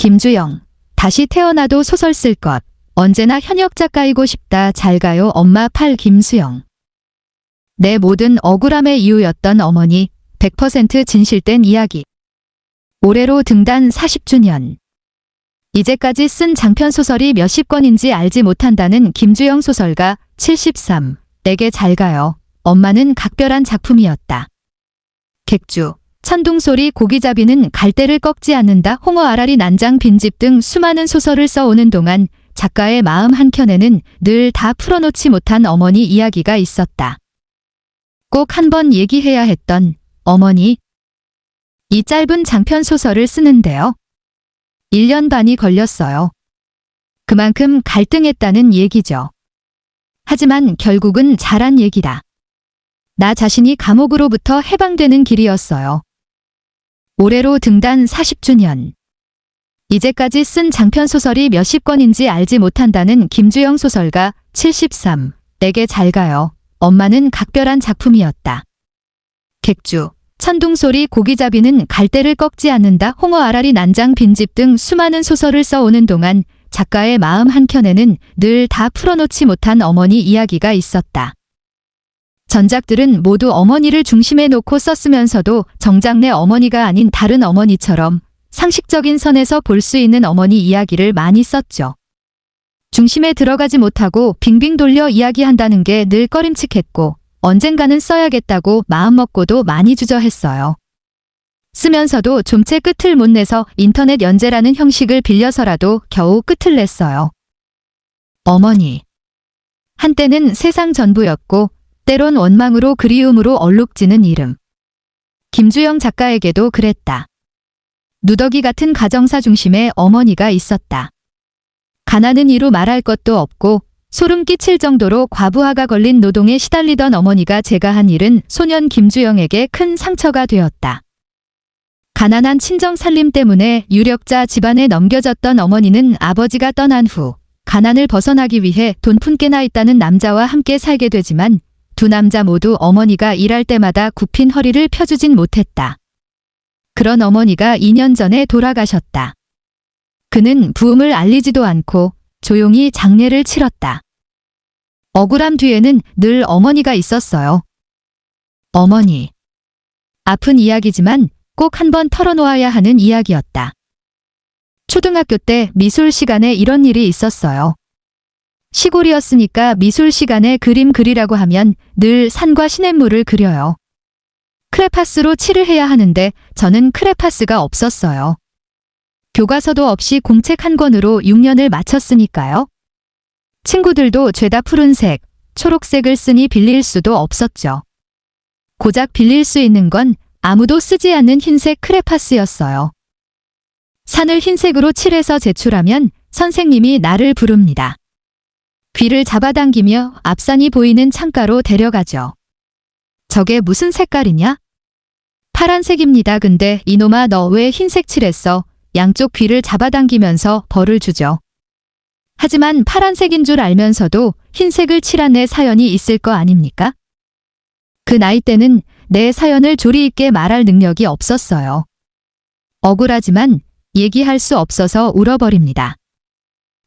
김주영, 다시 태어나도 소설 쓸 것. 언제나 현역 작가이고 싶다. 잘 가요 엄마. 8. 김수영. 내 모든 억울함의 이유였던 어머니. 100% 진실된 이야기. 올해로 등단 40주년. 이제까지 쓴 장편소설이 몇십 권인지 알지 못한다는 김주영 소설가. 73. 내게 잘 가요 엄마는 각별한 작품이었다. 객주, 천둥소리, 고기잡이는 갈대를 꺾지 않는다. 홍어 아라리, 난장 빈집 등 수많은 소설을 써오는 동안 작가의 마음 한켠에는 늘 다 풀어놓지 못한 어머니 이야기가 있었다. 꼭 한번 얘기해야 했던 어머니. 이 짧은 장편 소설을 쓰는데요. 1년 반이 걸렸어요. 그만큼 갈등했다는 얘기죠. 하지만 결국은 잘한 얘기다. 나 자신이 감옥으로부터 해방되는 길이었어요. 올해로 등단 40주년. 이제까지 쓴 장편소설이 몇십 권인지 알지 못한다는 김주영 소설가. 73. 내게 잘 가요 엄마는 각별한 작품이었다. 객주, 천둥소리, 고기잡이는 갈대를 꺾지 않는다. 홍어 아라리, 난장 빈집 등 수많은 소설을 써오는 동안 작가의 마음 한켠에는 늘 다 풀어놓지 못한 어머니 이야기가 있었다. 전작들은 모두 어머니를 중심에 놓고 썼으면서도 정작 내 어머니가 아닌 다른 어머니처럼 상식적인 선에서 볼 수 있는 어머니 이야기를 많이 썼죠. 중심에 들어가지 못하고 빙빙 돌려 이야기한다는 게 늘 꺼림칙했고 언젠가는 써야겠다고 마음먹고도 많이 주저했어요. 쓰면서도 좀채 끝을 못 내서 인터넷 연재라는 형식을 빌려서라도 겨우 끝을 냈어요. 어머니. 한때는 세상 전부였고 때론 원망으로 그리움으로 얼룩지는 이름. 김주영 작가에게도 그랬다. 누더기 같은 가정사 중심에 어머니가 있었다. 가난은 이루 말할 것도 없고 소름 끼칠 정도로 과부하가 걸린 노동에 시달리던 어머니가 제가 한 일은 소년 김주영에게 큰 상처가 되었다. 가난한 친정 살림 때문에 유력자 집안에 넘겨졌던 어머니는 아버지가 떠난 후 가난을 벗어나기 위해 돈 푼깨나 있다는 남자와 함께 살게 되지만 두 남자 모두 어머니가 일할 때마다 굽힌 허리를 펴주진 못했다. 그런 어머니가 2년 전에 돌아가셨다. 그는 부음을 알리지도 않고 조용히 장례를 치렀다. 억울함 뒤에는 늘 어머니가 있었어요. 어머니. 아픈 이야기지만 꼭 한번 털어놓아야 하는 이야기였다. 초등학교 때 미술 시간에 이런 일이 있었어요. 시골이었으니까 미술 시간에 그림 그리라고 하면 늘 산과 시냇물을 그려요. 크레파스로 칠을 해야 하는데 저는 크레파스가 없었어요. 교과서도 없이 공책 한 권으로 6년을 마쳤으니까요. 친구들도 죄다 푸른색, 초록색을 쓰니 빌릴 수도 없었죠. 고작 빌릴 수 있는 건 아무도 쓰지 않는 흰색 크레파스였어요. 산을 흰색으로 칠해서 제출하면 선생님이 나를 부릅니다. 귀를 잡아당기며 앞산이 보이는 창가로 데려가죠. 저게 무슨 색깔이냐? 파란색입니다. 근데 이놈아 너 왜 흰색 칠했어? 양쪽 귀를 잡아당기면서 벌을 주죠. 하지만 파란색인 줄 알면서도 흰색을 칠한 내 사연이 있을 거 아닙니까? 그 나이 때는 내 사연을 조리 있게 말할 능력이 없었어요. 억울하지만 얘기할 수 없어서 울어버립니다.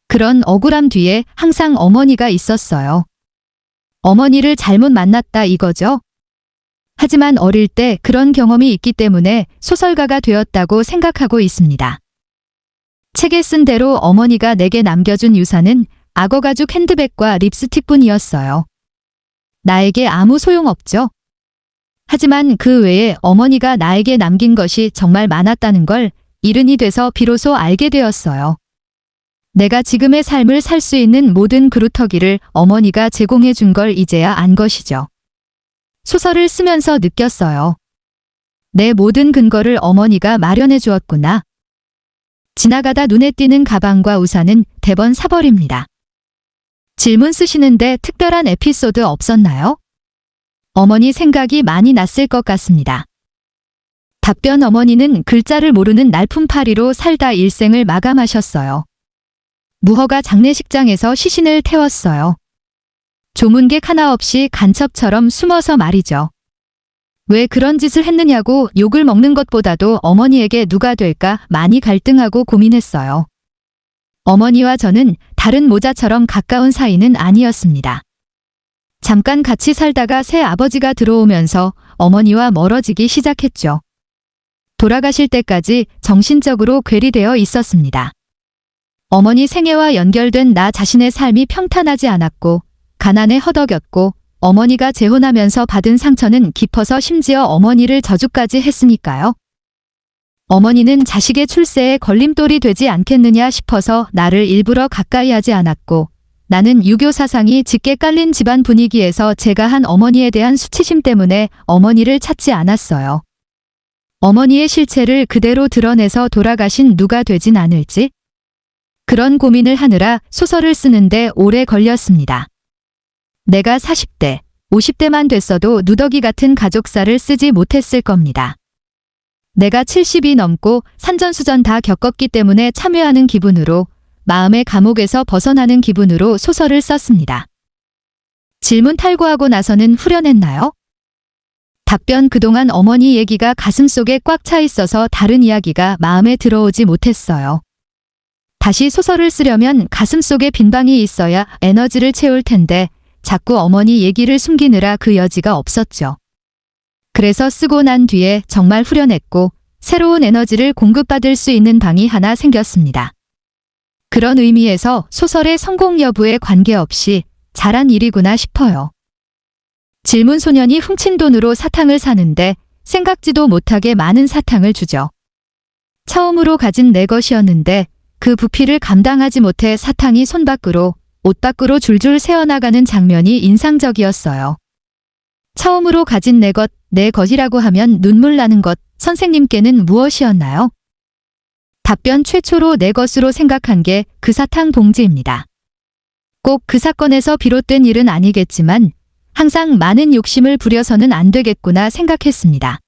그런 억울함 뒤에 항상 어머니가 있었어요. 어머니를 잘못 만났다 이거죠? 하지만 어릴 때 그런 경험이 있기 때문에 소설가가 되었다고 생각하고 있습니다. 책에 쓴 대로 어머니가 내게 남겨준 유산은 악어가죽 핸드백과 립스틱뿐이었어요. 나에게 아무 소용없죠. 하지만 그 외에 어머니가 나에게 남긴 것이 정말 많았다는 걸 이른이 돼서 비로소 알게 되었어요. 내가 지금의 삶을 살 수 있는 모든 그루터기를 어머니가 제공해 준 걸 이제야 안 것이죠. 소설을 쓰면서 느꼈어요. 내 모든 근거를 어머니가 마련해 주었구나. 지나가다 눈에 띄는 가방과 우산은 대번 사버립니다. 질문 쓰시는데 특별한 에피소드 없었나요? 어머니 생각이 많이 났을 것 같습니다. 답변 어머니는 글자를 모르는 날품파리로 살다 일생을 마감하셨어요. 무허가 장례식장에서 시신을 태웠어요. 조문객 하나 없이 간첩처럼 숨어서 말이죠. 왜 그런 짓을 했느냐고 욕을 먹는 것보다도 어머니에게 누가 될까 많이 갈등하고 고민했어요. 어머니와 저는 다른 모자처럼 가까운 사이는 아니었습니다. 잠깐 같이 살다가 새 아버지가 들어오면서 어머니와 멀어지기 시작했죠. 돌아가실 때까지 정신적으로 괴리되어 있었습니다. 어머니 생애와 연결된 나 자신의 삶이 평탄하지 않았고 가난에 허덕였고 어머니가 재혼하면서 받은 상처는 깊어서 심지어 어머니를 저주까지 했으니까요. 어머니는 자식의 출세에 걸림돌이 되지 않겠느냐 싶어서 나를 일부러 가까이 하지 않았고 나는 유교 사상이 짙게 깔린 집안 분위기에서 제가 한 어머니에 대한 수치심 때문에 어머니를 찾지 않았어요. 어머니의 실체를 그대로 드러내서 돌아가신 누가 되진 않을지? 그런 고민을 하느라 소설을 쓰는데 오래 걸렸습니다. 내가 40대, 50대만 됐어도 누더기 같은 가족사를 쓰지 못했을 겁니다. 내가 70이 넘고 산전수전 다 겪었기 때문에 참여하는 기분으로 마음의 감옥에서 벗어나는 기분으로 소설을 썼습니다. 질문 탈구하고 나서는 후련했나요? 답변 그동안 어머니 얘기가 가슴속에 꽉 차 있어서 다른 이야기가 마음에 들어오지 못했어요. 다시 소설을 쓰려면 가슴속에 빈방이 있어야 에너지를 채울 텐데 자꾸 어머니 얘기를 숨기느라 그 여지가 없었죠. 그래서 쓰고 난 뒤에 정말 후련했고 새로운 에너지를 공급받을 수 있는 방이 하나 생겼습니다. 그런 의미에서 소설의 성공 여부에 관계없이 잘한 일이구나 싶어요. 질문 소년이 훔친 돈으로 사탕을 사는데 생각지도 못하게 많은 사탕을 주죠. 처음으로 가진 내 것이었는데 그 부피를 감당하지 못해 사탕이 손 밖으로, 옷 밖으로 줄줄 새어나가는 장면이 인상적이었어요. 처음으로 가진 내 것, 내 것이라고 하면 눈물 나는 것, 선생님께는 무엇이었나요? 답변 최초로 내 것으로 생각한 게 그 사탕 봉지입니다. 꼭 그 사건에서 비롯된 일은 아니겠지만 항상 많은 욕심을 부려서는 안 되겠구나 생각했습니다.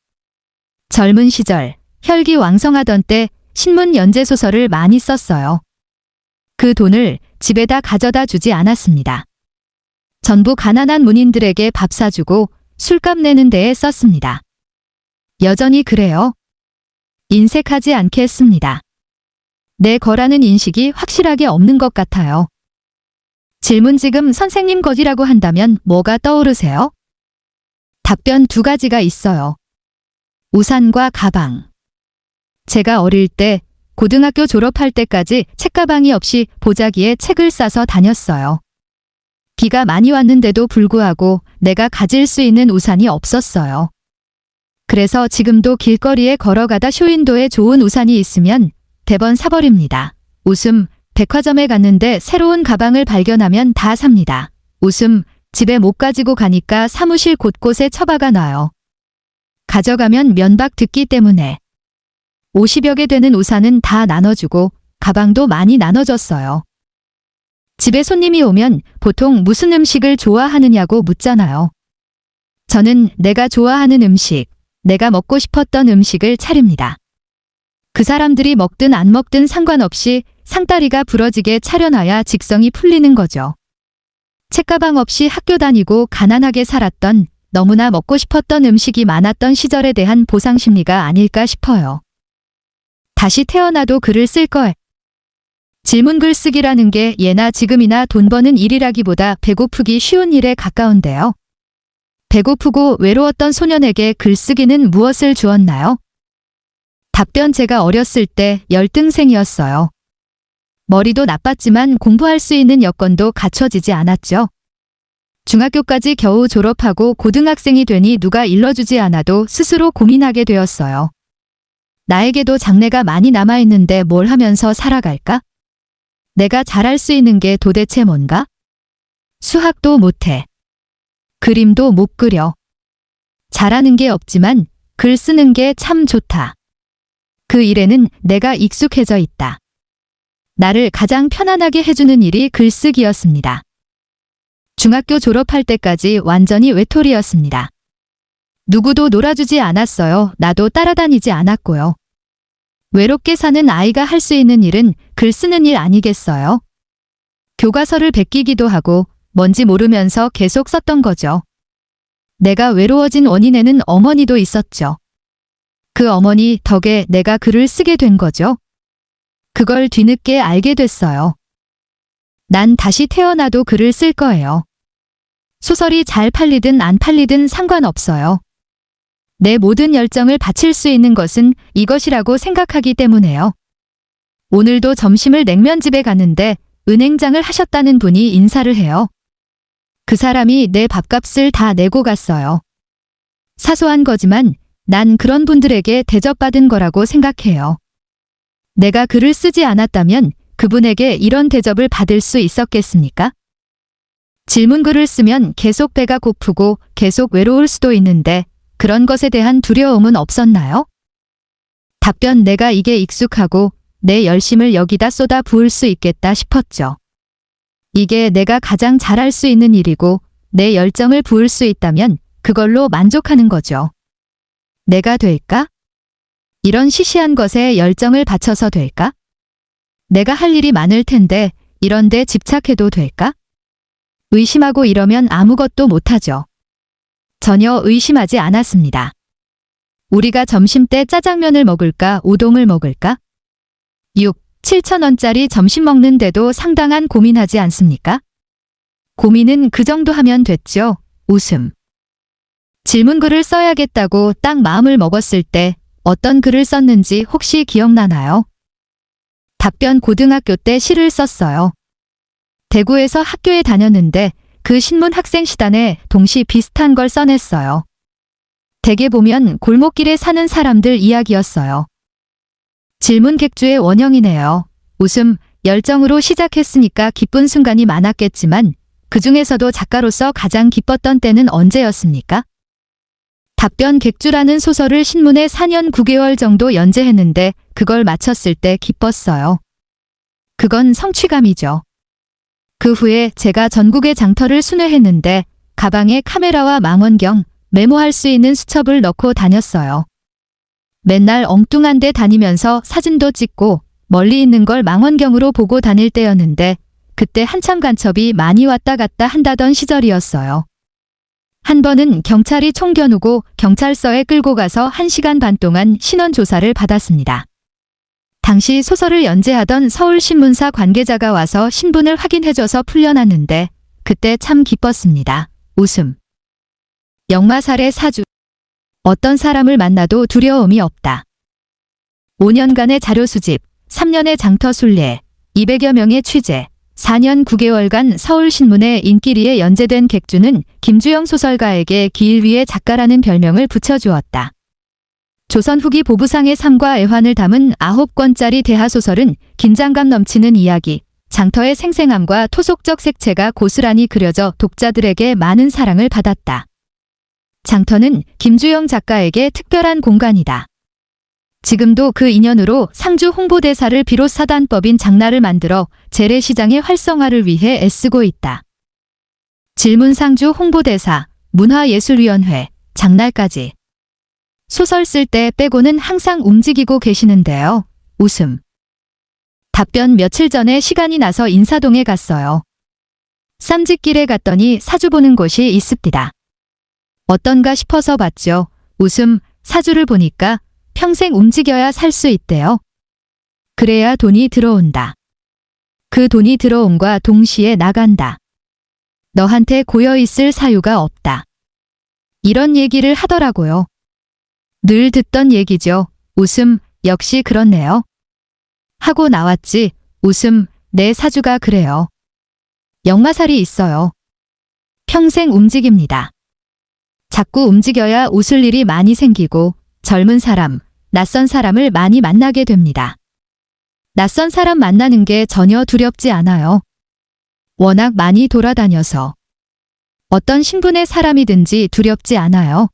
젊은 시절, 혈기왕성하던 때 신문 연재소설을 많이 썼어요. 그 돈을 집에다 가져다 주지 않았습니다. 전부 가난한 문인들에게 밥 사주고 술값 내는 데에 썼습니다. 여전히 그래요. 인색하지 않게 했습니다. 내 거라는 인식이 확실하게 없는 것 같아요. 질문 지금 선생님 것이라고 한다면 뭐가 떠오르세요? 답변 두 가지가 있어요. 우산과 가방. 제가 어릴 때 고등학교 졸업할 때까지 책가방이 없이 보자기에 책을 싸서 다녔어요. 비가 많이 왔는데도 불구하고 내가 가질 수 있는 우산이 없었어요. 그래서 지금도 길거리에 걸어가다 쇼윈도에 좋은 우산이 있으면 대번 사버립니다. 웃음, 백화점에 갔는데 새로운 가방을 발견하면 다 삽니다. 웃음, 집에 못 가지고 가니까 사무실 곳곳에 처박아 놔요. 가져가면 면박 듣기 때문에. 50여 개 되는 우산은 다 나눠주고 가방도 많이 나눠줬어요. 집에 손님이 오면 보통 무슨 음식을 좋아하느냐고 묻잖아요. 저는 내가 좋아하는 음식, 내가 먹고 싶었던 음식을 차립니다. 그 사람들이 먹든 안 먹든 상관없이 상다리가 부러지게 차려놔야 직성이 풀리는 거죠. 책가방 없이 학교 다니고 가난하게 살았던 너무나 먹고 싶었던 음식이 많았던 시절에 대한 보상심리가 아닐까 싶어요. 다시 태어나도 글을 쓸 거예요. 질문 글쓰기라는 게 예나 지금이나 돈 버는 일이라기보다 배고프기 쉬운 일에 가까운데요. 배고프고 외로웠던 소년에게 글쓰기는 무엇을 주었나요? 답변 제가 어렸을 때 열등생이었어요. 머리도 나빴지만 공부할 수 있는 여건도 갖춰지지 않았죠. 중학교까지 겨우 졸업하고 고등학생이 되니 누가 일러주지 않아도 스스로 고민하게 되었어요. 나에게도 장래가 많이 남아있는데 뭘 하면서 살아갈까? 내가 잘할 수 있는 게 도대체 뭔가? 수학도 못해. 그림도 못 그려. 잘하는 게 없지만 글 쓰는 게 참 좋다. 그 일에는 내가 익숙해져 있다. 나를 가장 편안하게 해주는 일이 글쓰기였습니다. 중학교 졸업할 때까지 완전히 외톨이였습니다. 누구도 놀아주지 않았어요. 나도 따라다니지 않았고요. 외롭게 사는 아이가 할 수 있는 일은 글 쓰는 일 아니겠어요? 교과서를 베끼기도 하고 뭔지 모르면서 계속 썼던 거죠. 내가 외로워진 원인에는 어머니도 있었죠. 그 어머니 덕에 내가 글을 쓰게 된 거죠. 그걸 뒤늦게 알게 됐어요. 난 다시 태어나도 글을 쓸 거예요. 소설이 잘 팔리든 안 팔리든 상관없어요. 내 모든 열정을 바칠 수 있는 것은 이것이라고 생각하기 때문에요. 오늘도 점심을 냉면집에 갔는데 은행장을 하셨다는 분이 인사를 해요. 그 사람이 내 밥값을 다 내고 갔어요. 사소한 거지만 난 그런 분들에게 대접받은 거라고 생각해요. 내가 글을 쓰지 않았다면 그분에게 이런 대접을 받을 수 있었겠습니까? 질문글을 쓰면 계속 배가 고프고 계속 외로울 수도 있는데 그런 것에 대한 두려움은 없었나요? 답변 내가 이게 익숙하고 내 열심을 여기다 쏟아 부을 수 있겠다 싶었죠. 이게 내가 가장 잘할 수 있는 일이고 내 열정을 부을 수 있다면 그걸로 만족하는 거죠. 내가 될까? 이런 시시한 것에 열정을 바쳐서 될까? 내가 할 일이 많을 텐데 이런 데 집착해도 될까? 의심하고 이러면 아무것도 못하죠. 전혀 의심하지 않았습니다. 우리가 점심때 짜장면을 먹을까 우동을 먹을까? 6, 7,000원짜리 점심 먹는데도 상당한 고민하지 않습니까? 고민은 그 정도 하면 됐죠. 웃음. 질문글을 써야겠다고 딱 마음을 먹었을 때 어떤 글을 썼는지 혹시 기억나나요? 답변 고등학교 때 시를 썼어요. 대구에서 학교에 다녔는데 그 신문 학생시단에 동시 비슷한 걸 써냈어요. 대개 보면 골목길에 사는 사람들 이야기였어요. 질문 객주의 원형이네요. 웃음, 열정으로 시작했으니까 기쁜 순간이 많았겠지만 그 중에서도 작가로서 가장 기뻤던 때는 언제였습니까? 답변 객주라는 소설을 신문에 4년 9개월 정도 연재했는데 그걸 마쳤을 때 기뻤어요. 그건 성취감이죠. 그 후에 제가 전국의 장터를 순회했는데 가방에 카메라와 망원경, 메모할 수 있는 수첩을 넣고 다녔어요. 맨날 엉뚱한 데 다니면서 사진도 찍고 멀리 있는 걸 망원경으로 보고 다닐 때였는데 그때 한참 간첩이 많이 왔다 갔다 한다던 시절이었어요. 한 번은 경찰이 총 겨누고 경찰서에 끌고 가서 1시간 반 동안 신원 조사를 받았습니다. 당시 소설을 연재하던 서울신문사 관계자가 와서 신분을 확인해줘서 풀려났는데 그때 참 기뻤습니다. 웃음. 역마살의 사주. 어떤 사람을 만나도 두려움이 없다. 5년간의 자료 수집, 3년의 장터 순례, 200여 명의 취재, 4년 9개월간 서울신문에 인기리에 연재된 객주는 김주영 소설가에게 기일 위의 작가라는 별명을 붙여주었다. 조선 후기 보부상의 삶과 애환을 담은 9권짜리 대하소설은 긴장감 넘치는 이야기, 장터의 생생함과 토속적 색채가 고스란히 그려져 독자들에게 많은 사랑을 받았다. 장터는 김주영 작가에게 특별한 공간이다. 지금도 그 인연으로 상주 홍보대사를 비롯 사단법인 장날을 만들어 재래시장의 활성화를 위해 애쓰고 있다. 질문 상주 홍보대사, 문화예술위원회, 장날까지. 소설 쓸 때 빼고는 항상 움직이고 계시는데요. 웃음. 답변 며칠 전에 시간이 나서 인사동에 갔어요. 쌈짓길에 갔더니 사주 보는 곳이 있습니다. 어떤가 싶어서 봤죠. 웃음, 사주를 보니까 평생 움직여야 살 수 있대요. 그래야 돈이 들어온다. 그 돈이 들어옴과 동시에 나간다. 너한테 고여있을 사유가 없다. 이런 얘기를 하더라고요. 늘 듣던 얘기죠. 웃음, 역시 그렇네요. 하고 나왔지. 웃음, 내 사주가 그래요. 역마살이 있어요. 평생 움직입니다. 자꾸 움직여야 웃을 일이 많이 생기고 젊은 사람, 낯선 사람을 많이 만나게 됩니다. 낯선 사람 만나는 게 전혀 두렵지 않아요. 워낙 많이 돌아다녀서. 어떤 신분의 사람이든지 두렵지 않아요.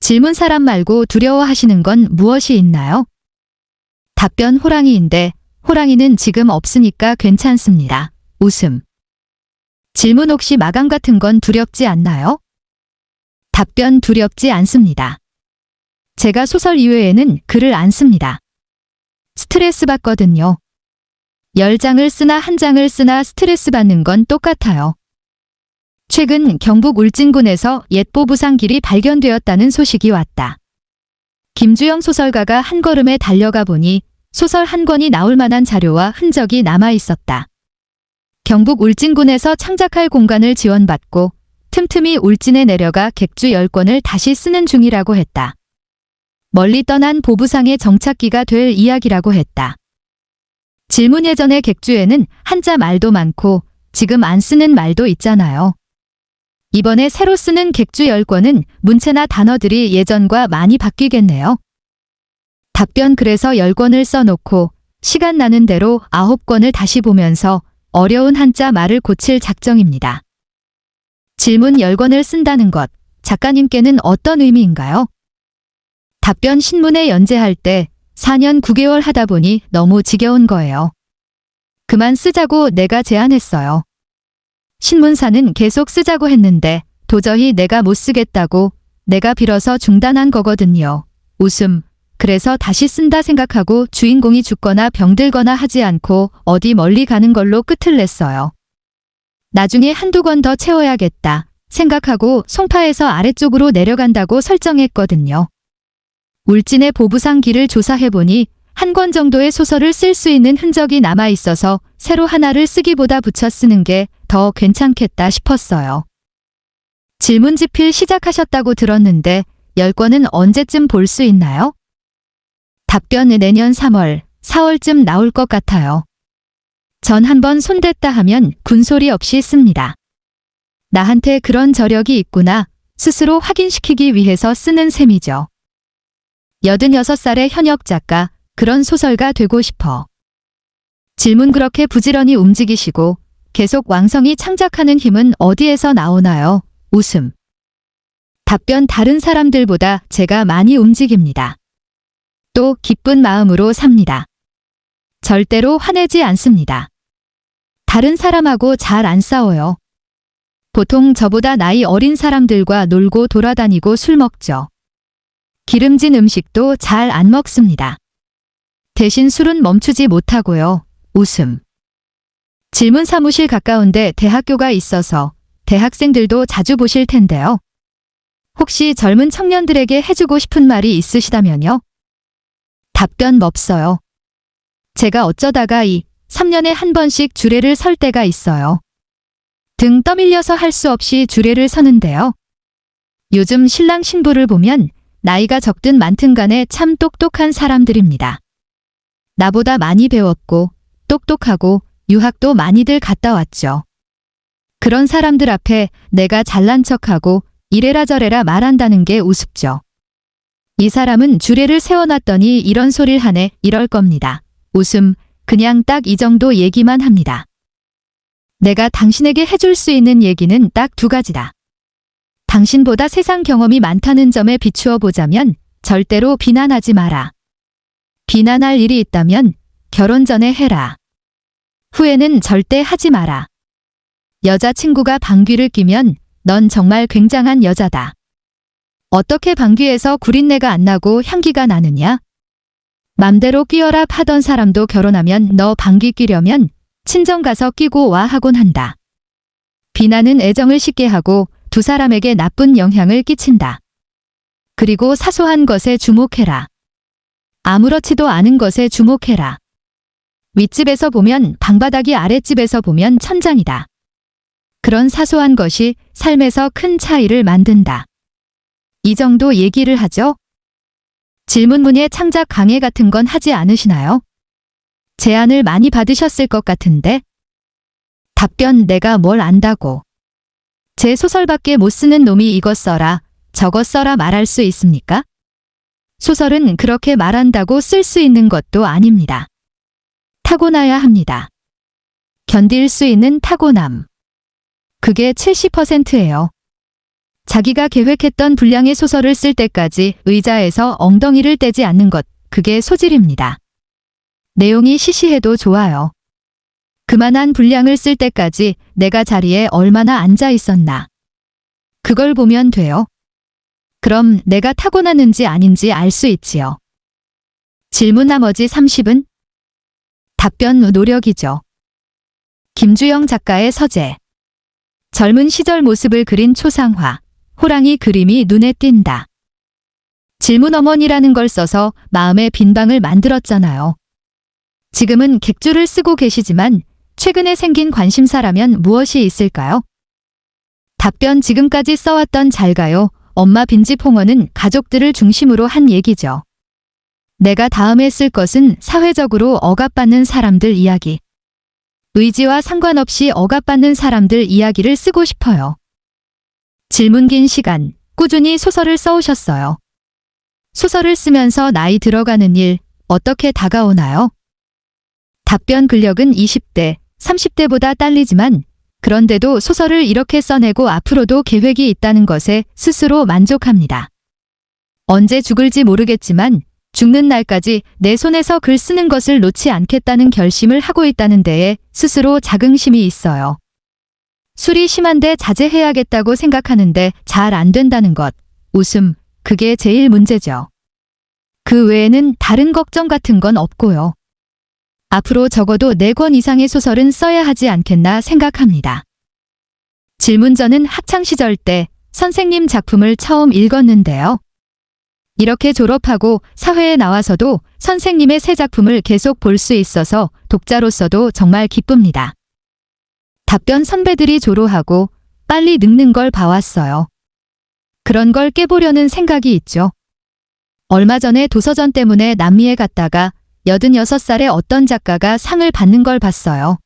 질문 사람 말고 두려워하시는 건 무엇이 있나요? 답변 호랑이인데 호랑이는 지금 없으니까 괜찮습니다. 웃음. 질문 혹시 마감 같은 건 두렵지 않나요? 답변 두렵지 않습니다. 제가 소설 이외에는 글을 안 씁니다. 스트레스 받거든요. 10장을 쓰나 1장을 쓰나 스트레스 받는 건 똑같아요. 최근 경북 울진군에서 옛 보부상길이 발견되었다는 소식이 왔다. 김주영 소설가가 한 걸음에 달려가 보니 소설 한 권이 나올 만한 자료와 흔적이 남아 있었다. 경북 울진군에서 창작할 공간을 지원받고 틈틈이 울진에 내려가 객주 10권을 다시 쓰는 중이라고 했다. 멀리 떠난 보부상의 정착기가 될 이야기라고 했다. 질문 예전의 객주에는 한자 말도 많고 지금 안 쓰는 말도 있잖아요. 이번에 새로 쓰는 객주 10권은 문체나 단어들이 예전과 많이 바뀌겠네요. 답변 그래서 10권을 써놓고 시간 나는 대로 9권을 다시 보면서 어려운 한자 말을 고칠 작정입니다. 질문 10권을 쓴다는 것, 작가님께는 어떤 의미인가요? 답변 신문에 연재할 때 4년 9개월 하다 보니 너무 지겨운 거예요. 그만 쓰자고 내가 제안했어요. 신문사는 계속 쓰자고 했는데 도저히 내가 못 쓰겠다고 내가 빌어서 중단한 거거든요. 웃음. 그래서 다시 쓴다 생각하고 주인공이 죽거나 병들거나 하지 않고 어디 멀리 가는 걸로 끝을 냈어요. 나중에 한두 권 더 채워야겠다 생각하고 송파에서 아래쪽으로 내려간다고 설정했거든요. 울진의 보부상 길을 조사해보니 한 권 정도의 소설을 쓸 수 있는 흔적이 남아 있어서 새로 하나를 쓰기보다 붙여 쓰는 게 더 괜찮겠다 싶었어요. 질문지필 시작하셨다고 들었는데 10권은 언제쯤 볼 수 있나요? 답변은 내년 3월, 4월쯤 나올 것 같아요. 전 한번 손댔다 하면 군소리 없이 씁니다. 나한테 그런 저력이 있구나 스스로 확인시키기 위해서 쓰는 셈이죠. 86살의 현역 작가, 그런 소설가 되고 싶어. 질문 그렇게 부지런히 움직이시고 계속 왕성히 창작하는 힘은 어디에서 나오나요? 웃음. 답변 다른 사람들보다 제가 많이 움직입니다. 또 기쁜 마음으로 삽니다. 절대로 화내지 않습니다. 다른 사람하고 잘 안 싸워요. 보통 저보다 나이 어린 사람들과 놀고 돌아다니고 술 먹죠. 기름진 음식도 잘 안 먹습니다. 대신 술은 멈추지 못하고요. 웃음. 질문 사무실 가까운데 대학교가 있어서 대학생들도 자주 보실 텐데요. 혹시 젊은 청년들에게 해주고 싶은 말이 있으시다면요? 답변 없어요. 제가 어쩌다가 3년에 한 번씩 주례를 설 때가 있어요. 등 떠밀려서 할 수 없이 주례를 서는데요. 요즘 신랑 신부를 보면 나이가 적든 많든 간에 참 똑똑한 사람들입니다. 나보다 많이 배웠고 똑똑하고 유학도 많이들 갔다 왔죠. 그런 사람들 앞에 내가 잘난 척하고 이래라 저래라 말한다는 게 우습죠. 이 사람은 주례를 세워놨더니 이런 소리를 하네 이럴 겁니다. 웃음. 그냥 딱 이 정도 얘기만 합니다. 내가 당신에게 해줄 수 있는 얘기는 딱 2가지다. 당신보다 세상 경험이 많다는 점에 비추어 보자면 절대로 비난하지 마라. 비난할 일이 있다면 결혼 전에 해라. 후회는 절대 하지 마라. 여자친구가 방귀를 뀌면 넌 정말 굉장한 여자다. 어떻게 방귀에서 구린내가 안 나고 향기가 나느냐? 맘대로 끼어라 하던 사람도 결혼하면 너 방귀 뀌려면 친정 가서 끼고 와 하곤 한다. 비난은 애정을 식게 하고 두 사람에게 나쁜 영향을 끼친다. 그리고 사소한 것에 주목해라. 아무렇지도 않은 것에 주목해라. 윗집에서 보면 방바닥이 아랫집에서 보면 천장이다. 그런 사소한 것이 삶에서 큰 차이를 만든다. 이 정도 얘기를 하죠? 질문문의 창작 강의 같은 건 하지 않으시나요? 제안을 많이 받으셨을 것 같은데? 답변 내가 뭘 안다고. 제 소설밖에 못 쓰는 놈이 이것 써라, 저것 써라 말할 수 있습니까? 소설은 그렇게 말한다고 쓸 수 있는 것도 아닙니다. 타고나야 합니다. 견딜 수 있는 타고남. 그게 70%예요. 자기가 계획했던 분량의 소설을 쓸 때까지 의자에서 엉덩이를 떼지 않는 것, 그게 소질입니다. 내용이 시시해도 좋아요. 그만한 분량을 쓸 때까지 내가 자리에 얼마나 앉아 있었나. 그걸 보면 돼요. 그럼 내가 타고났는지 아닌지 알 수 있지요. 질문 나머지 30은? 답변 노력이죠. 김주영 작가의 서재. 젊은 시절 모습을 그린 초상화, 호랑이 그림이 눈에 띈다. 질문 어머니라는 걸 써서 마음의 빈방을 만들었잖아요. 지금은 객주를 쓰고 계시지만 최근에 생긴 관심사라면 무엇이 있을까요? 답변 지금까지 써왔던 잘가요. 엄마 빈집 홍어는 가족들을 중심으로 한 얘기죠. 내가 다음에 쓸 것은 사회적으로 억압받는 사람들 이야기. 의지와 상관없이 억압받는 사람들 이야기를 쓰고 싶어요. 질문 긴 시간, 꾸준히 소설을 써오셨어요. 소설을 쓰면서 나이 들어가는 일, 어떻게 다가오나요? 답변 근력은 20대, 30대보다 딸리지만 그런데도 소설을 이렇게 써내고 앞으로도 계획이 있다는 것에 스스로 만족합니다. 언제 죽을지 모르겠지만 죽는 날까지 내 손에서 글 쓰는 것을 놓지 않겠다는 결심을 하고 있다는 데에 스스로 자긍심이 있어요. 술이 심한데 자제해야겠다고 생각하는데 잘 안 된다는 것, 웃음, 그게 제일 문제죠. 그 외에는 다른 걱정 같은 건 없고요. 앞으로 적어도 4권 이상의 소설은 써야 하지 않겠나 생각합니다. 질문 저는 학창시절 때 선생님 작품을 처음 읽었는데요. 이렇게 졸업하고 사회에 나와서도 선생님의 새 작품을 계속 볼 수 있어서 독자로서도 정말 기쁩니다. 답변 선배들이 조로하고 빨리 늙는 걸 봐왔어요. 그런 걸 깨보려는 생각이 있죠. 얼마 전에 도서전 때문에 남미에 갔다가 86살의 어떤 작가가 상을 받는 걸 봤어요.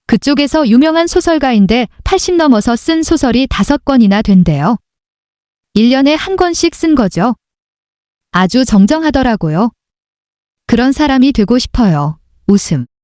그쪽에서 유명한 소설가인데 80 넘어서 쓴 소설이 5권이나 된대요. 1년에 1권씩 쓴 거죠. 아주 정정하더라고요. 그런 사람이 되고 싶어요. 웃음.